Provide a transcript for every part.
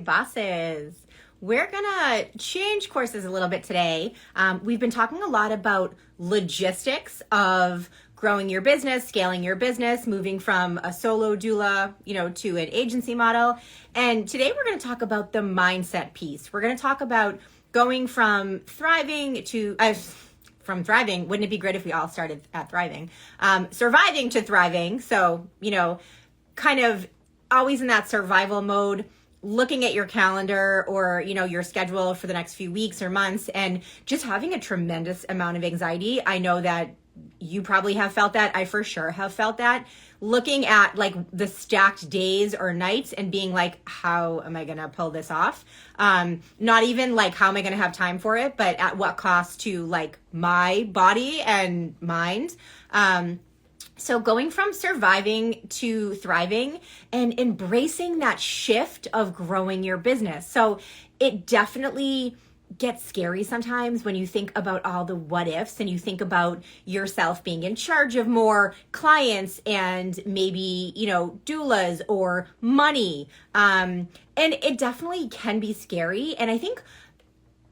bosses. We're gonna change courses a little bit today. We've been talking a lot about logistics of growing your business, scaling your business, moving from a solo doula, to an agency model. And today we're going to talk about the mindset piece. We're going to talk about going from thriving to thriving. Wouldn't it be great if we all started at thriving? Surviving to thriving. So, kind of always in that survival mode, looking at your calendar or, your schedule for the next few weeks or months and just having a tremendous amount of anxiety. I know that you probably have felt that. I for sure have felt that. Looking at like the stacked days or nights and being like, how am I going to pull this off? Not even like, how am I going to have time for it, but at what cost to like my body and mind? So going from surviving to thriving and embracing that shift of growing your business. So it definitely gets scary sometimes when you think about all the what ifs and you think about yourself being in charge of more clients and maybe, doulas or money. And it definitely can be scary. And I think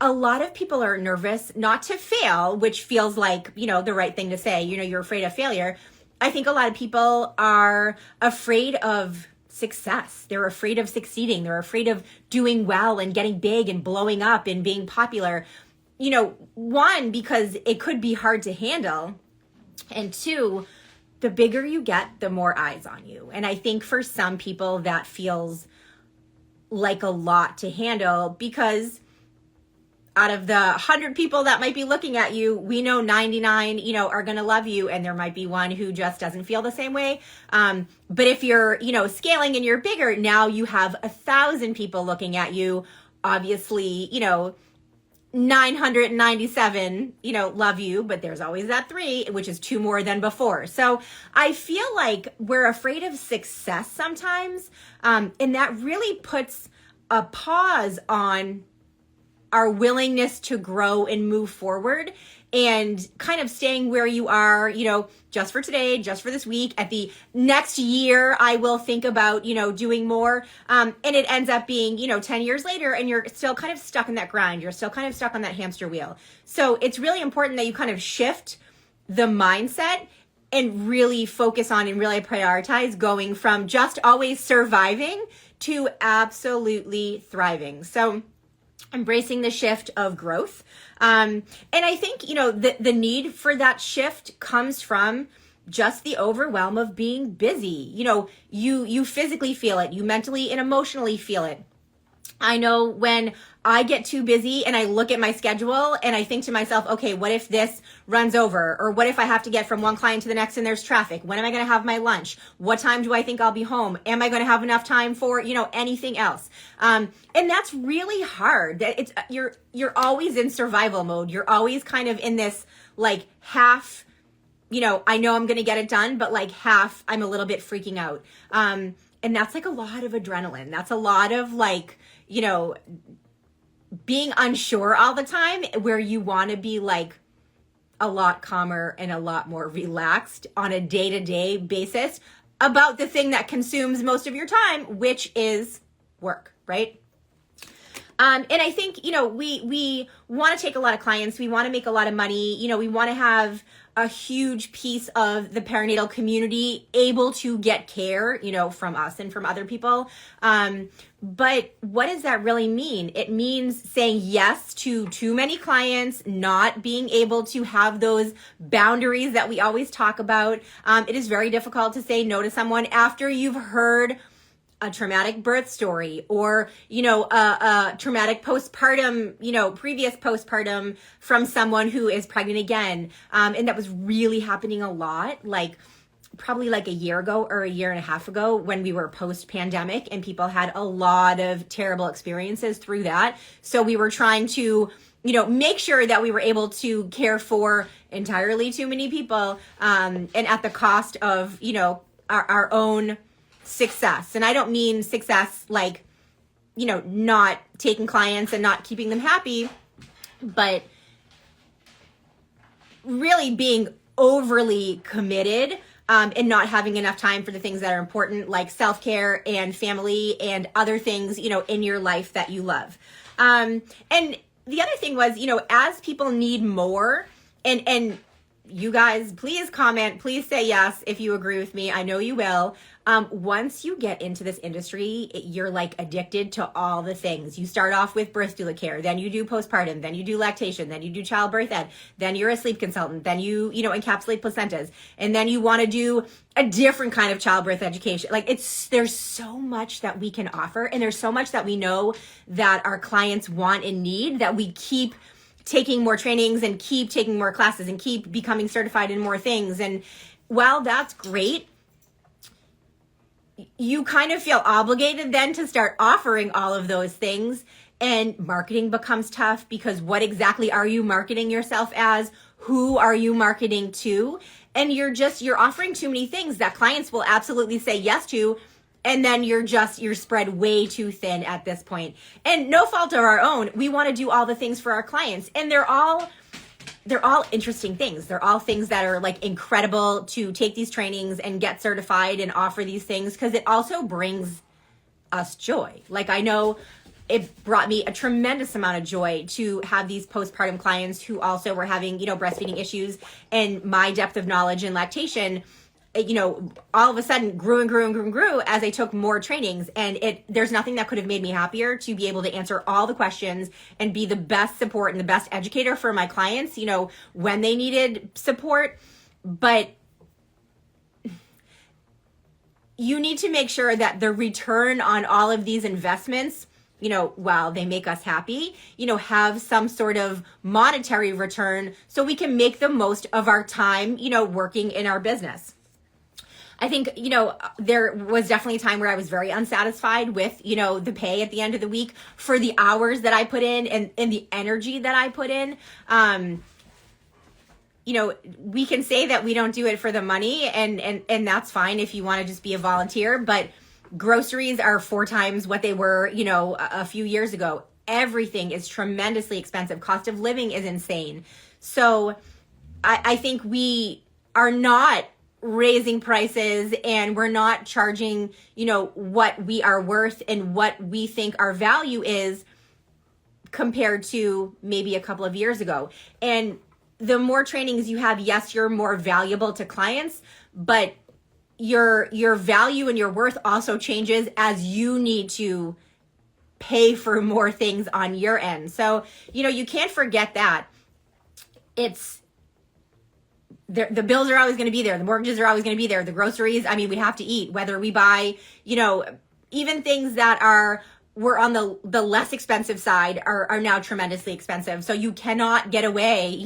a lot of people are nervous not to fail, which feels like, the right thing to say, you're afraid of failure. I think a lot of people are afraid of success. They're afraid of succeeding. They're afraid of doing well and getting big and blowing up and being popular. One, because it could be hard to handle. And two, the bigger you get, the more eyes on you. And I think for some people that feels like a lot to handle because out of the 100 people that might be looking at you, we know 99, are going to love you. And there might be one who just doesn't feel the same way. But if you're, scaling and you're bigger, now you have 1,000 people looking at you. Obviously, 997, love you, but there's always that 3, which is 2 more than before. So I feel like we're afraid of success sometimes. And that really puts a pause on our willingness to grow and move forward and kind of staying where you are, just for today, just for this week. At the next year, I will think about, doing more. And it ends up being, 10 years later and you're still kind of stuck in that grind. You're still kind of stuck on that hamster wheel. So it's really important that you kind of shift the mindset and really focus on and really prioritize going from just always surviving to absolutely thriving. So embracing the shift of growth. And I think, the need for that shift comes from just the overwhelm of being busy. You physically feel it, you mentally and emotionally feel it. I know when I get too busy and I look at my schedule and I think to myself, okay, what if this runs over? Or what if I have to get from one client to the next and there's traffic? When am I going to have my lunch? What time do I think I'll be home? Am I going to have enough time for, anything else? And that's really hard. You're always in survival mode. You're always kind of in this like half, I know I'm going to get it done, but like half I'm a little bit freaking out. And that's like a lot of adrenaline. That's a lot of like, being unsure all the time where you want to be like a lot calmer and a lot more relaxed on a day-to-day basis about the thing that consumes most of your time, which is work, right? And I think, we want to take a lot of clients. We want to make a lot of money. We want to have a huge piece of the perinatal community able to get care, from us and from other people. But what does that really mean? It means saying yes to too many clients, not being able to have those boundaries that we always talk about. It is very difficult to say no to someone after you've heard a traumatic birth story or, a traumatic postpartum, previous postpartum from someone who is pregnant again. And that was really happening a lot, like probably like a year ago or a year and a half ago when we were post-pandemic and people had a lot of terrible experiences through that. So we were trying to, make sure that we were able to care for entirely too many people and at the cost of, our own success. And I don't mean success like, not taking clients and not keeping them happy, but really being overly committed and not having enough time for the things that are important, like self-care and family and other things, in your life that you love. And the other thing was, as people need more, and you guys, please comment, please say yes if you agree with me. I know you will. Once you get into this industry, you're like addicted to all the things. You start off with birth doula care, then you do postpartum, then you do lactation, then you do childbirth ed, then you're a sleep consultant, then you encapsulate placentas, and then you want to do a different kind of childbirth education. Like there's so much that we can offer, and there's so much that we know that our clients want and need, that we keep taking more trainings and keep taking more classes and keep becoming certified in more things. And while that's great, you kind of feel obligated then to start offering all of those things, and marketing becomes tough, because what exactly are you marketing yourself as? Who are you marketing to? And you're offering too many things that clients will absolutely say yes to. And then you're spread way too thin at this point. And no fault of our own. We want to do all the things for our clients, and they're all interesting things. They're all things that are like incredible to take these trainings and get certified and offer these things, because it also brings us joy. Like, I know it brought me a tremendous amount of joy to have these postpartum clients who also were having, breastfeeding issues, and my depth of knowledge in lactation, all of a sudden grew and grew and grew and grew as I took more trainings. And there's nothing that could have made me happier to be able to answer all the questions and be the best support and the best educator for my clients, when they needed support. But you need to make sure that the return on all of these investments, while they make us happy, have some sort of monetary return, so we can make the most of our time, working in our business. I think, there was definitely a time where I was very unsatisfied with, the pay at the end of the week for the hours that I put in and the energy that I put in. We can say that we don't do it for the money, and that's fine if you want to just be a volunteer, but groceries are 4 times what they were, a few years ago. Everything is tremendously expensive. Cost of living is insane. So I think we are not raising prices, and we're not charging, what we are worth and what we think our value is compared to maybe a couple of years ago. And the more trainings you have, yes, you're more valuable to clients, but your value and your worth also changes as you need to pay for more things on your end. So, you can't forget that. The bills are always going to be there. The mortgages are always going to be there. The groceries, we have to eat, whether we buy, even things that were on the less expensive side are now tremendously expensive. So you cannot get away,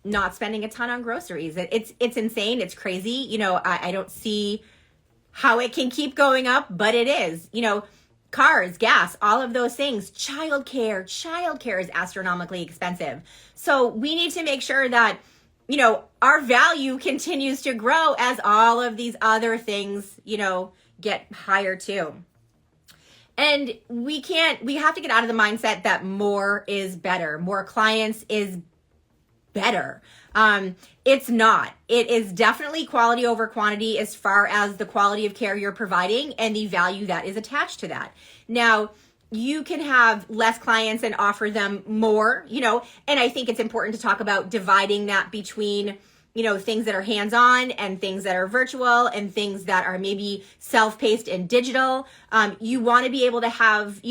not spending a ton on groceries. It's insane. It's crazy. I don't see how it can keep going up, but it is, cars, gas, all of those things. Childcare is astronomically expensive. So we need to make sure that, our value continues to grow as all of these other things, get higher too. And we have to get out of the mindset that more is better. More clients is better. It's not. It is definitely quality over quantity as far as the quality of care you're providing and the value that is attached to that. Now, you can have less clients and offer them more, and I think it's important to talk about dividing that between, things that are hands-on and things that are virtual and things that are maybe self-paced and digital. You want to be able to have,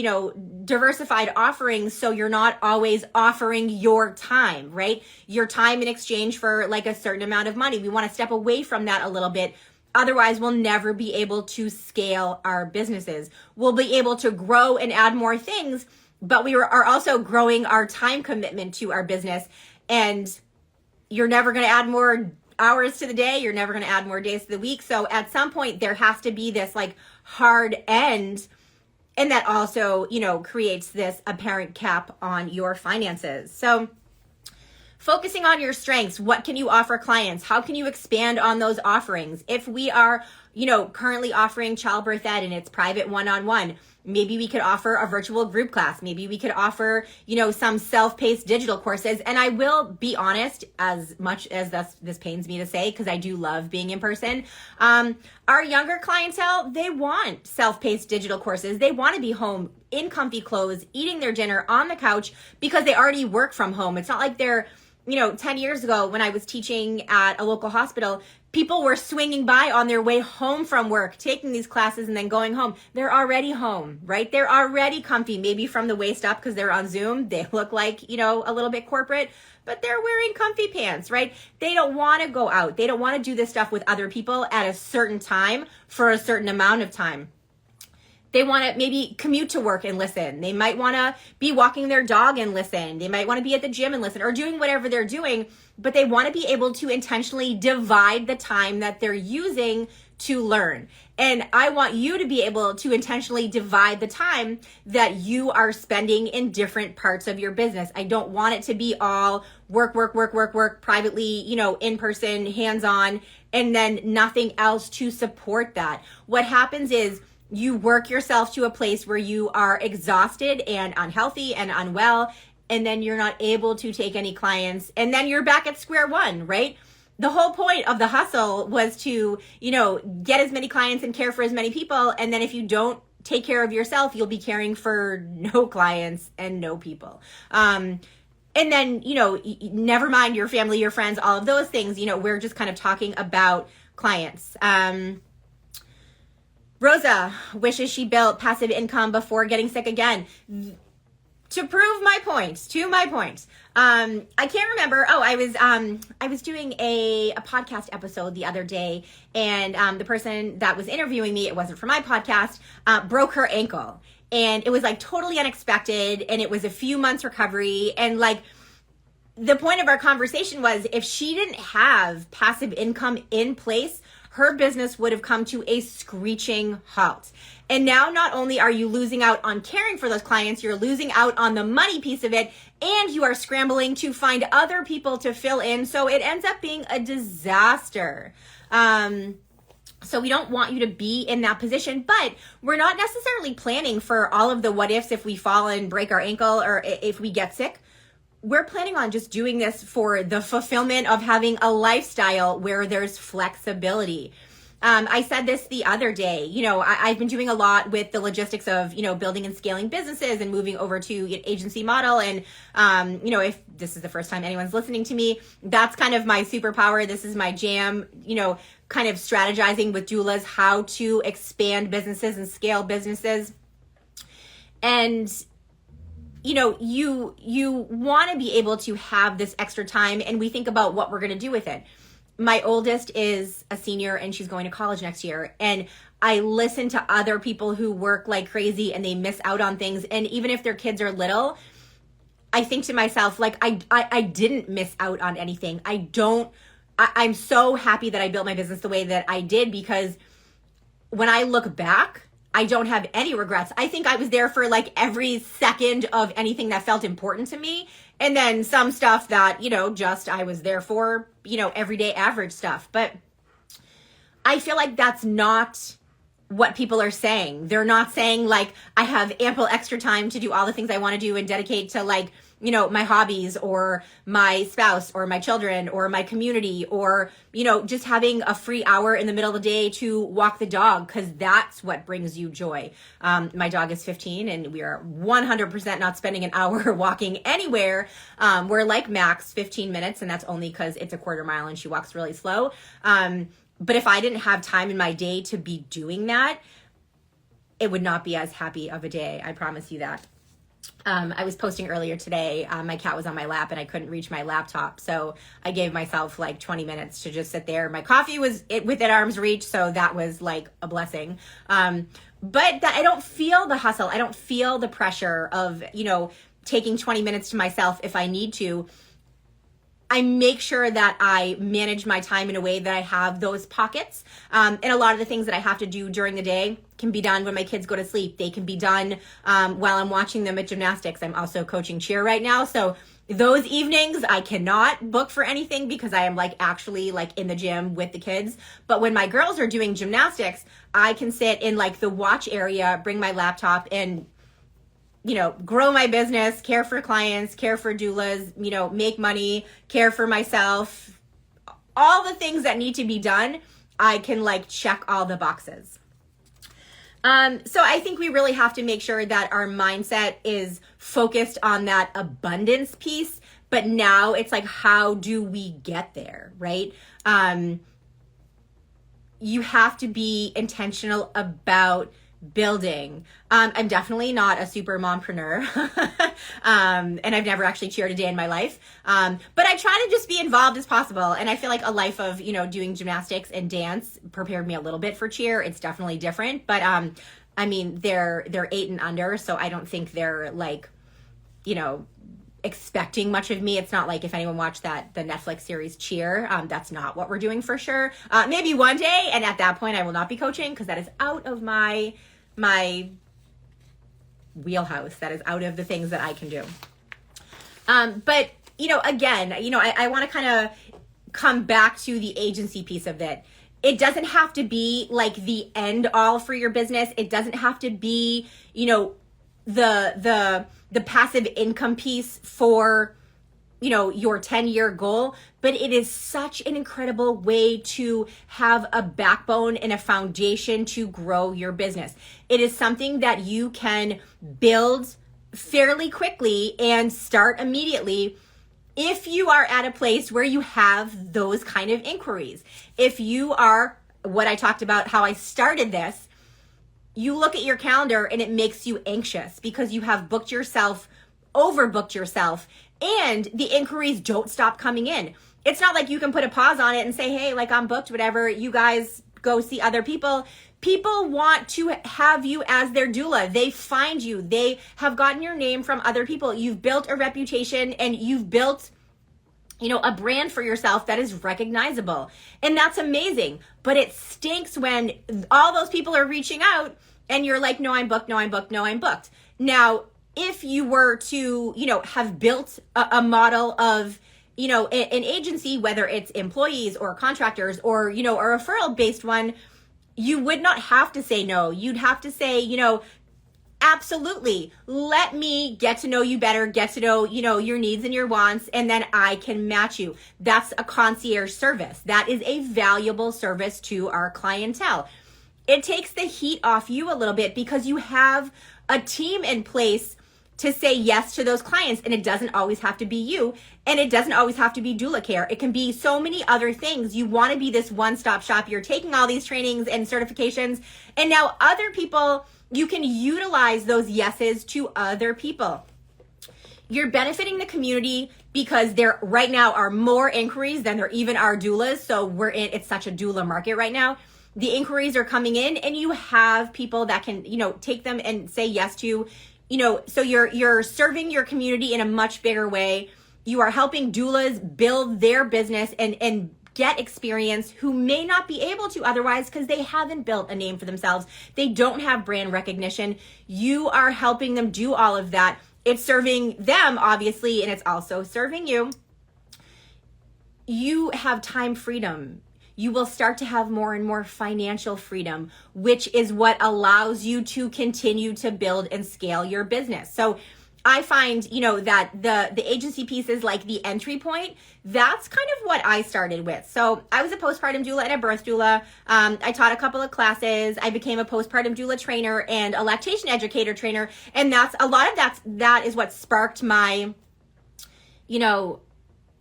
diversified offerings, so you're not always offering your time, right? Your time in exchange for like a certain amount of money. We want to step away from that a little bit. Otherwise, we'll never be able to scale our businesses. We'll be able to grow and add more things, but we are also growing our time commitment to our business. And you're never going to add more hours to the day. You're never going to add more days to the week. So at some point, there has to be this like hard end. And that also, creates this apparent cap on your finances. So focusing on your strengths, what can you offer clients? How can you expand on those offerings? If we are, currently offering childbirth ed and it's private one-on-one. Maybe we could offer a virtual group class. Maybe we could offer, some self-paced digital courses. And I will be honest, as much as this pains me to say, because I do love being in person. Our younger clientele, they want self-paced digital courses. They want to be home in comfy clothes, eating their dinner on the couch because they already work from home. It's not like they're, 10 years ago when I was teaching at a local hospital, people were swinging by on their way home from work, taking these classes and then going home. They're already home, right? They're already comfy, maybe from the waist up because they're on Zoom. They look like, a little bit corporate, but they're wearing comfy pants, right? They don't want to go out. They don't want to do this stuff with other people at a certain time for a certain amount of time. They want to maybe commute to work and listen. They might want to be walking their dog and listen. They might want to be at the gym and listen or doing whatever they're doing, but they want to be able to intentionally divide the time that they're using to learn. And I want you to be able to intentionally divide the time that you are spending in different parts of your business. I don't want it to be all work, privately, in person, hands-on, and then nothing else to support that. What happens is you work yourself to a place where you are exhausted and unhealthy and unwell, and then you're not able to take any clients, and then you're back at square one, right? The whole point of the hustle was to, get as many clients and care for as many people, and then if you don't take care of yourself, you'll be caring for no clients and no people. And then, never mind your family, your friends, all of those things, we're just kind of talking about clients. Rosa wishes she built passive income before getting sick again. To prove my point, I can't remember. Oh, I was doing a podcast episode the other day, and the person that was interviewing me, it wasn't for my podcast, broke her ankle. And it was like totally unexpected, and it was a few months recovery. And like the point of our conversation was if she didn't have passive income in place, her business would have come to a screeching halt. And now not only are you losing out on caring for those clients, you're losing out on the money piece of it, and you are scrambling to find other people to fill in. So it ends up being a disaster. So we don't want you to be in that position, but we're not necessarily planning for all of the what ifs if we fall and break our ankle or if we get sick. We're planning on just doing this for the fulfillment of having a lifestyle where there's flexibility. I said this the other day, I've been doing a lot with the logistics of, building and scaling businesses and moving over to an agency model. And, if this is the first time anyone's listening to me, that's kind of my superpower. This is my jam, kind of strategizing with doulas, how to expand businesses and scale businesses. And you want to be able to have this extra time, and we think about what we're going to do with it. My oldest is a senior and she's going to college next year. And I listen to other people who work like crazy and they miss out on things. And even if their kids are little, I think to myself, like, I didn't miss out on anything. I'm so happy that I built my business the way that I did, because when I look back, I don't have any regrets. I think I was there for like every second of anything that felt important to me. And then some stuff that, just I was there for, everyday average stuff. But I feel like that's not what people are saying. They're not saying like, I have ample extra time to do all the things I want to do and dedicate to like, my hobbies or my spouse or my children or my community, or, just having a free hour in the middle of the day to walk the dog, because that's what brings you joy. My dog is 15 and we are 100% not spending an hour walking anywhere. We're like max 15 minutes, and that's only because it's a quarter mile and she walks really slow. But if I didn't have time in my day to be doing that, it would not be as happy of a day. I promise you that. I was posting earlier today, my cat was on my lap and I couldn't reach my laptop. So I gave myself like 20 minutes to just sit there. My coffee was within arm's reach. So that was like a blessing. But I don't feel the hustle. I don't feel the pressure of, taking 20 minutes to myself if I need to. I make sure that I manage my time in a way that I have those pockets. And a lot of the things that I have to do during the day can be done when my kids go to sleep. They can be done while I'm watching them at gymnastics. I'm also coaching cheer right now. So Those evenings I cannot book for anything because I am like actually like in the gym with the kids. But when my girls are doing gymnastics, I can sit in like the watch area, bring my laptop and, grow my business, care for clients, care for doulas, make money, care for myself, all the things that need to be done. I can like check all the boxes. So I think we really have to make sure that our mindset is focused on that abundance piece, but now it's like, how do we get there, right? You have to be intentional about building. I'm definitely not a super mompreneur, and I've never actually cheered a day in my life. But I try to just be involved as possible. And I feel like a life of, doing gymnastics and dance prepared me a little bit for cheer. It's definitely different, but, I mean, they're 8 and under, so I don't think they're like, expecting much of me. It's not like if anyone watched the Netflix series Cheer, that's not what we're doing for sure. Maybe one day, and at that point I will not be coaching because that is out of my wheelhouse. That is out of the things that I can do. But again, I want to kind of come back to the agency piece of it. It doesn't have to be like the end all for your business. It doesn't have to be, the passive income piece for, your 10-year goal, but it is such an incredible way to have a backbone and a foundation to grow your business. It is something that you can build fairly quickly and start immediately if you are at a place where you have those kind of inquiries. If you are, what I talked about, how I started this, you look at your calendar and it makes you anxious because you have booked yourself, overbooked yourself, and the inquiries don't stop coming in. It's not like you can put a pause on it and say, hey, like I'm booked, whatever, you guys go see other people. People want to have you as their doula. They find you. They have gotten your name from other people. You've built a reputation and you've built a brand for yourself that is recognizable. And that's amazing. But it stinks when all those people are reaching out and you're like, no, I'm booked, no, I'm booked, no, I'm booked. Now, if you were to, have built a model of, an agency, whether it's employees or contractors or, a referral based one, you would not have to say no. You'd have to say, absolutely. Let me get to know you better, get to know, your needs and your wants, and then I can match you. That's a concierge service. That is a valuable service to our clientele. It takes the heat off you a little bit because you have a team in place to say yes to those clients, and it doesn't always have to be you, and it doesn't always have to be doula care. It can be so many other things. You want to be this one-stop shop. You're taking all these trainings and certifications, and now other people, you can utilize those yeses to other people. You're benefiting the community because there right now are more inquiries than there even are doulas. So it's such a doula market right now. The inquiries are coming in and you have people that can, take them and say yes to, so you're serving your community in a much bigger way. You are helping doulas build their business and get experience who may not be able to otherwise because they haven't built a name for themselves. They don't have brand recognition. You are helping them do all of that. It's serving them, obviously, and it's also serving you. You have time freedom. You will start to have more and more financial freedom, which is what allows you to continue to build and scale your business. So I find, that the agency piece is like the entry point. That's kind of what I started with. So I was a postpartum doula and a birth doula. I taught a couple of classes. I became a postpartum doula trainer and a lactation educator trainer. And that's a lot of that is what sparked my,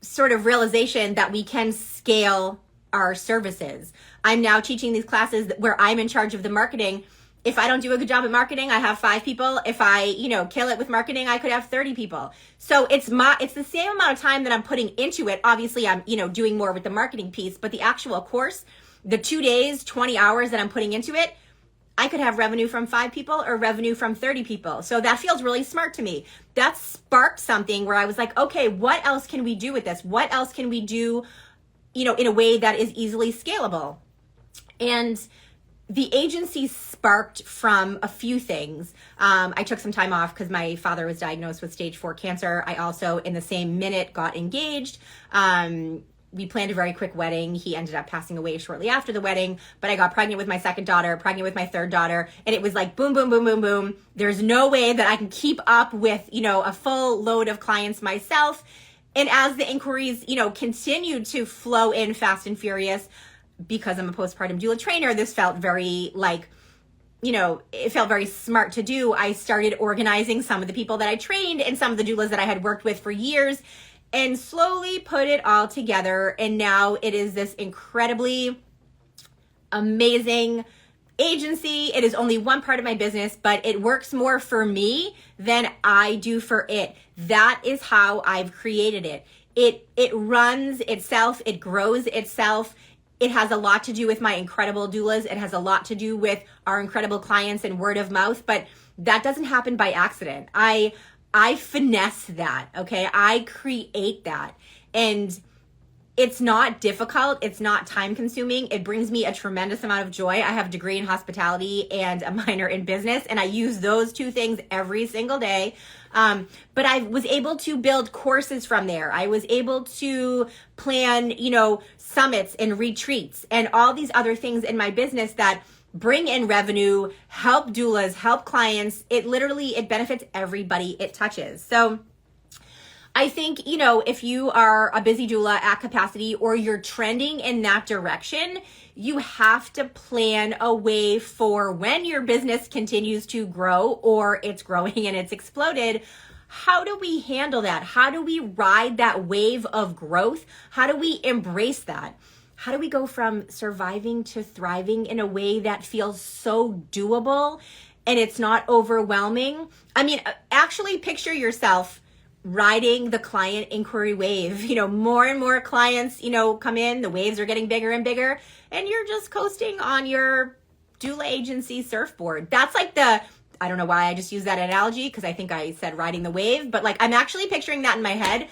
sort of realization that we can scale our services. I'm now teaching these classes where I'm in charge of the marketing. If I don't do a good job at marketing, I have 5 people. If I, kill it with marketing, I could have 30 people. So it's the same amount of time that I'm putting into it. Obviously, I'm, doing more with the marketing piece, but the actual course, the 2 days, 20 hours that I'm putting into it, I could have revenue from 5 people or revenue from 30 people. So that feels really smart to me. That sparked something where I was like, okay, what else can we do with this? What else can we do, in a way that is easily scalable? And the agency sparked from a few things. I took some time off because my father was diagnosed with stage 4 cancer. I also, in the same minute, got engaged. We planned a very quick wedding. He ended up passing away shortly after the wedding, but I got pregnant with my second daughter, pregnant with my third daughter, and it was like boom, boom, boom, boom, boom. There's no way that I can keep up with, a full load of clients myself. And as the inquiries, continued to flow in fast and furious, because I'm a postpartum doula trainer, this felt very it felt very smart to do. I started organizing some of the people that I trained and some of the doulas that I had worked with for years and slowly put it all together. And now it is this incredibly amazing agency. It is only one part of my business, but it works more for me than I do for it. That is how I've created it. It runs itself. It grows itself. It has a lot to do with my incredible doulas. It has a lot to do with our incredible clients and word of mouth, but that doesn't happen by accident. I finesse that, okay? I create that. And it's not difficult. It's not time consuming. It brings me a tremendous amount of joy. I have a degree in hospitality and a minor in business, and I use those two things every single day. But I was able to build courses from there. I was able to plan, summits and retreats and all these other things in my business that bring in revenue, help doulas, help clients. It benefits everybody it touches. So I think, if you are a busy doula at capacity or you're trending in that direction, you have to plan a way for when your business continues to grow or it's growing and it's exploded. How do we handle that? How do we ride that wave of growth? How do we embrace that? How do we go from surviving to thriving in a way that feels so doable and it's not overwhelming? I mean, actually picture yourself riding the client inquiry wave. More and more clients, come in, the waves are getting bigger and bigger, and you're just coasting on your doula agency surfboard. That's like I don't know why I just used that analogy, because I think I said riding the wave, but I'm actually picturing that in my head.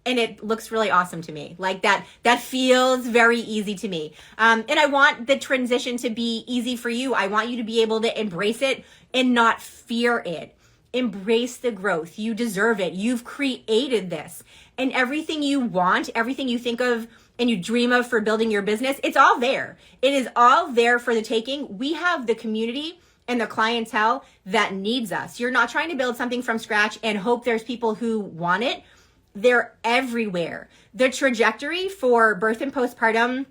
And it looks really awesome to me. That feels very easy to me. And I want the transition to be easy for you. I want you to be able to embrace it and not fear it. Embrace the growth. You deserve it. You've created this. And everything you want, everything you think of and you dream of for building your business, it's all there. It is all there for the taking. We have the community and the clientele that needs us. You're not trying to build something from scratch and hope there's people who want it. They're everywhere. The trajectory for birth and postpartum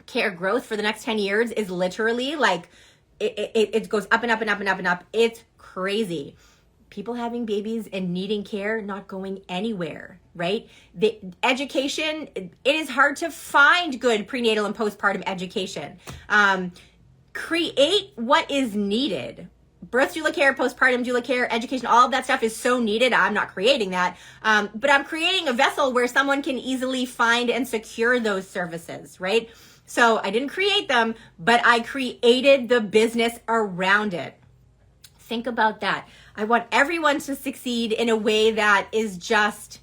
care growth for the next 10 years is literally it goes up and up and up and up and up. It's crazy. People having babies and needing care, not going anywhere, right? The education, it is hard to find good prenatal and postpartum education. Create what is needed. Birth doula care, postpartum doula care, education, all of that stuff is so needed. I'm not creating that, but I'm creating a vessel where someone can easily find and secure those services, right? So I didn't create them, but I created the business around it. Think about that. I want everyone to succeed in a way that is just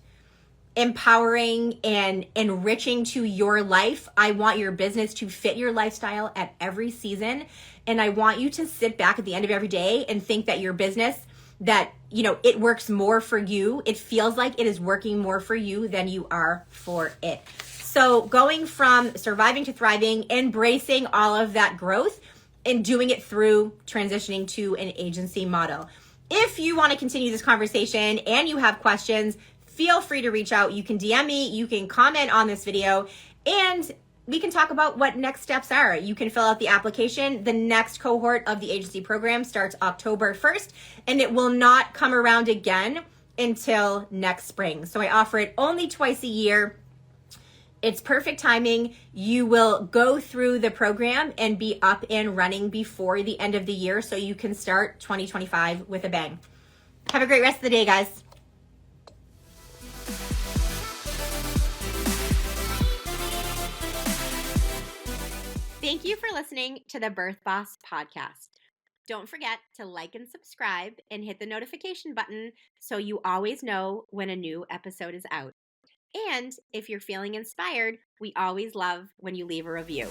empowering and enriching to your life. I want your business to fit your lifestyle at every season. And I want you to sit back at the end of every day and think that your business, that, it works more for you. It feels like it is working more for you than you are for it. So going from surviving to thriving, embracing all of that growth and doing it through transitioning to an agency model. If you want to continue this conversation and you have questions, feel free to reach out. You can DM me, you can comment on this video, and we can talk about what next steps are. You can fill out the application. The next cohort of the agency program starts October 1st, and it will not come around again until next spring. So I offer it only twice a year. It's perfect timing. You will go through the program and be up and running before the end of the year, so you can start 2025 with a bang. Have a great rest of the day, guys. Thank you for listening to the Birth Boss podcast. Don't forget to like and subscribe and hit the notification button so you always know when a new episode is out. And if you're feeling inspired, we always love when you leave a review.